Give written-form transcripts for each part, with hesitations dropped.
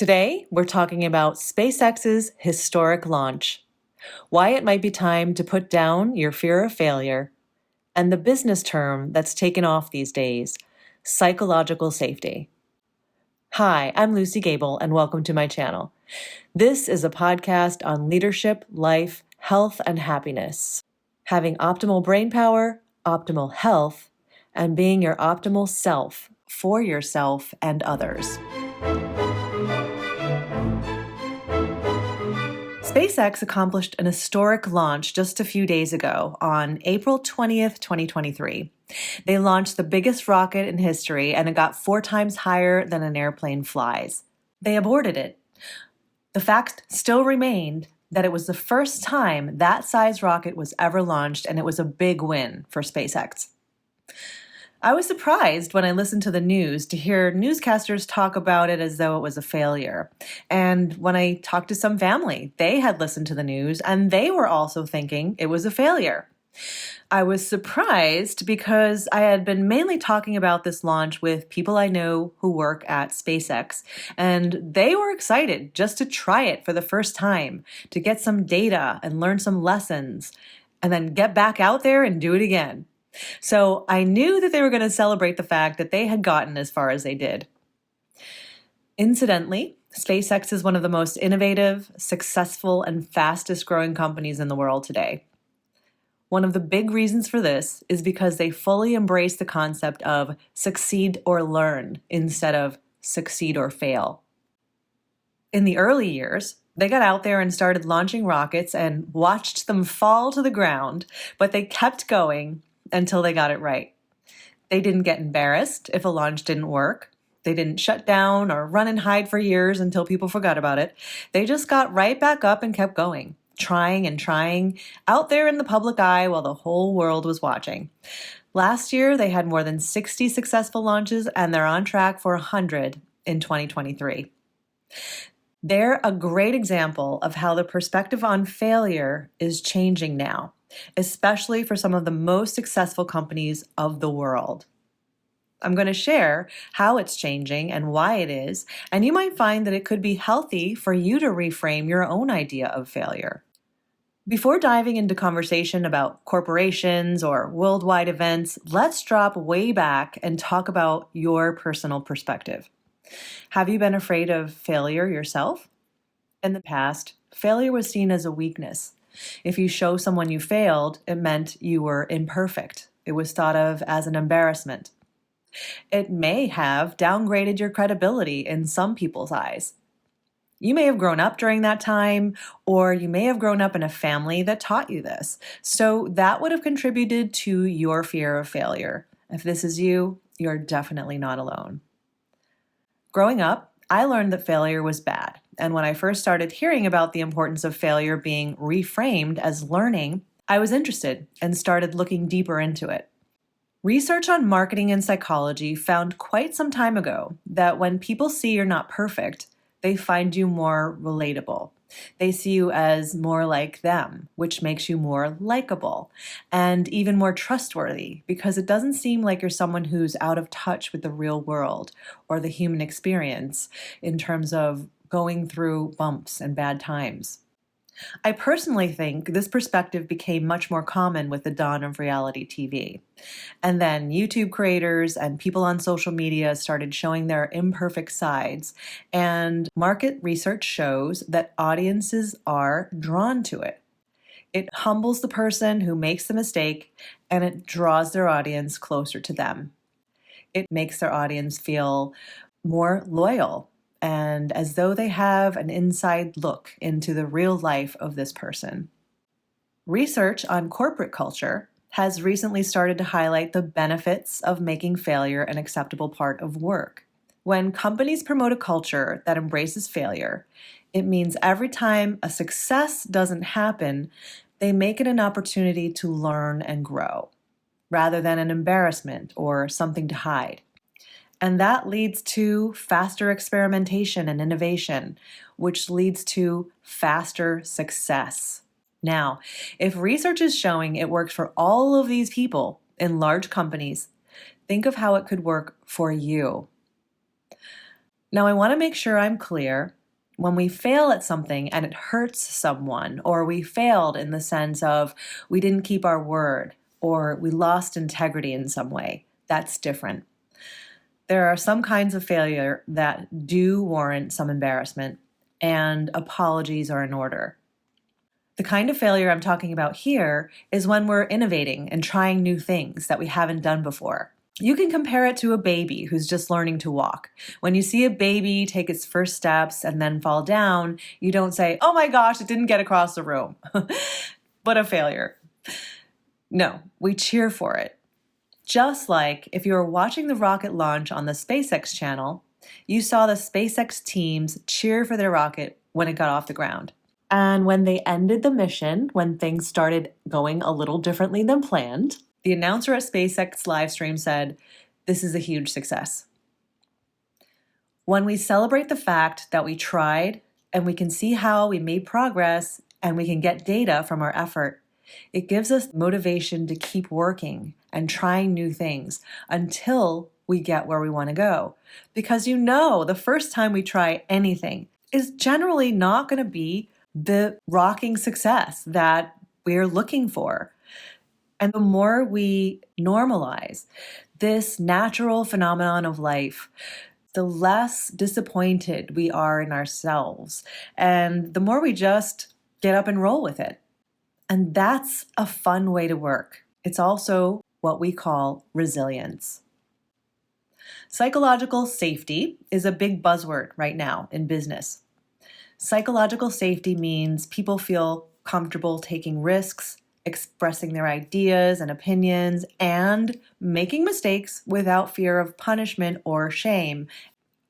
Today, we're talking about SpaceX's historic launch, why it might be time to put down your fear of failure, and the business term that's taken off these days, psychological safety. Hi, I'm Lucy Gable, and welcome to my channel. This is a podcast on leadership, life, health, and happiness. Having optimal brain power, optimal health, and being your optimal self for yourself and others. SpaceX accomplished an historic launch just a few days ago on April 20th, 2023. They launched the biggest rocket in history, and it got 4 times higher than an airplane flies. They aborted it. The fact still remained that it was the first time that size rocket was ever launched, and it was a big win for SpaceX. I was surprised when I listened to the news to hear newscasters talk about it as though it was a failure. And when I talked to some family, they had listened to the news and they were also thinking it was a failure. I was surprised because I had been mainly talking about this launch with people I know who work at SpaceX, and they were excited just to try it for the first time, to get some data and learn some lessons, and then get back out there and do it again. So I knew that they were going to celebrate the fact that they had gotten as far as they did. Incidentally, SpaceX is one of the most innovative, successful, and fastest growing companies in the world today. One of the big reasons for this is because they fully embrace the concept of succeed or learn instead of succeed or fail. In the early years, they got out there and started launching rockets and watched them fall to the ground, but they kept going until they got it right. They didn't get embarrassed if a launch didn't work. They didn't shut down or run and hide for years until people forgot about it. They just got right back up and kept going, trying and trying, out there in the public eye while the whole world was watching. Last year, they had more than 60 successful launches, and they're on track for 100 in 2023. They're a great example of how the perspective on failure is changing now, especially for some of the most successful companies of the world. I'm going to share how it's changing and why it is, and you might find that it could be healthy for you to reframe your own idea of failure. Before diving into conversation about corporations or worldwide events, let's drop way back and talk about your personal perspective. Have you been afraid of failure yourself? In the past, failure was seen as a weakness. If you show someone you failed, it meant you were imperfect. It was thought of as an embarrassment. It may have downgraded your credibility in some people's eyes. You may have grown up during that time, or you may have grown up in a family that taught you this. So that would have contributed to your fear of failure. If this is you, you're definitely not alone. Growing up, I learned that failure was bad. And when I first started hearing about the importance of failure being reframed as learning, I was interested and started looking deeper into it. Research on marketing and psychology found quite some time ago that when people see you're not perfect, they find you more relatable. They see you as more like them, which makes you more likable and even more trustworthy because it doesn't seem like you're someone who's out of touch with the real world or the human experience in terms of going through bumps and bad times. I personally think this perspective became much more common with the dawn of reality TV. And then YouTube creators and people on social media started showing their imperfect sides, and market research shows that audiences are drawn to it. It humbles the person who makes the mistake, and it draws their audience closer to them. It makes their audience feel more loyal and as though they have an inside look into the real life of this person. Research on corporate culture has recently started to highlight the benefits of making failure an acceptable part of work. When companies promote a culture that embraces failure, it means every time a success doesn't happen, they make it an opportunity to learn and grow, rather than an embarrassment or something to hide. And that leads to faster experimentation and innovation, which leads to faster success. Now, if research is showing it works for all of these people in large companies, think of how it could work for you. Now, I want to make sure I'm clear. When we fail at something and it hurts someone, or we failed in the sense of we didn't keep our word, or we lost integrity in some way, that's different. There are some kinds of failure that do warrant some embarrassment, and apologies are in order. The kind of failure I'm talking about here is when we're innovating and trying new things that we haven't done before. You can compare it to a baby who's just learning to walk. When you see a baby take its first steps and then fall down, you don't say, "Oh my gosh, it didn't get across the room." But a failure. No, we cheer for it. Just like if you were watching the rocket launch on the SpaceX channel, you saw the SpaceX teams cheer for their rocket when it got off the ground. And when they ended the mission, when things started going a little differently than planned, the announcer at SpaceX livestream said, "This is a huge success." When we celebrate the fact that we tried and we can see how we made progress and we can get data from our effort, it gives us motivation to keep working and trying new things until we get where we want to go. Because the first time we try anything is generally not going to be the rocking success that we're looking for. And the more we normalize this natural phenomenon of life, the less disappointed we are in ourselves, and the more we just get up and roll with it. And that's a fun way to work. It's also what we call resilience. Psychological safety is a big buzzword right now in business. Psychological safety means people feel comfortable taking risks, expressing their ideas and opinions, and making mistakes without fear of punishment or shame.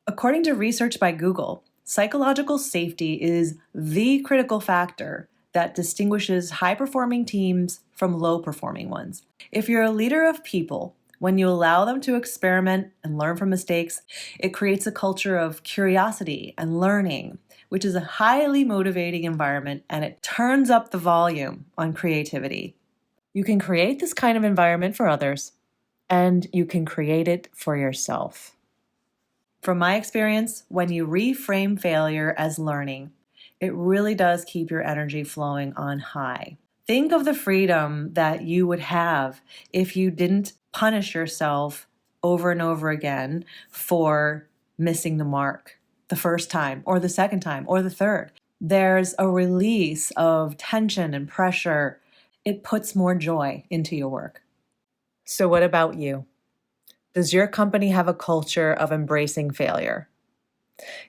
According to research by Google, psychological safety is the critical factor that distinguishes high-performing teams from low-performing ones. If you're a leader of people, when you allow them to experiment and learn from mistakes, it creates a culture of curiosity and learning, which is a highly motivating environment, and it turns up the volume on creativity. You can create this kind of environment for others, and you can create it for yourself. From my experience, when you reframe failure as learning, it really does keep your energy flowing on high. Think of the freedom that you would have if you didn't punish yourself over and over again for missing the mark the first time or the second time or the third. There's a release of tension and pressure. It puts more joy into your work. So what about you? Does your company have a culture of embracing failure?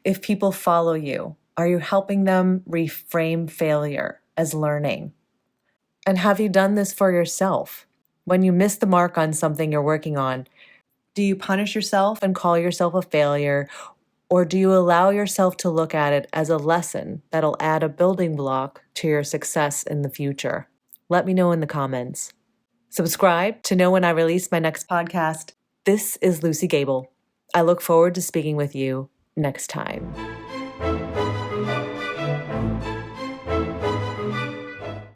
If people follow you, are you helping them reframe failure as learning? And have you done this for yourself? When you miss the mark on something you're working on, do you punish yourself and call yourself a failure? Or do you allow yourself to look at it as a lesson that'll add a building block to your success in the future? Let me know in the comments. Subscribe to know when I release my next podcast. This is Lucy Gable. I look forward to speaking with you next time.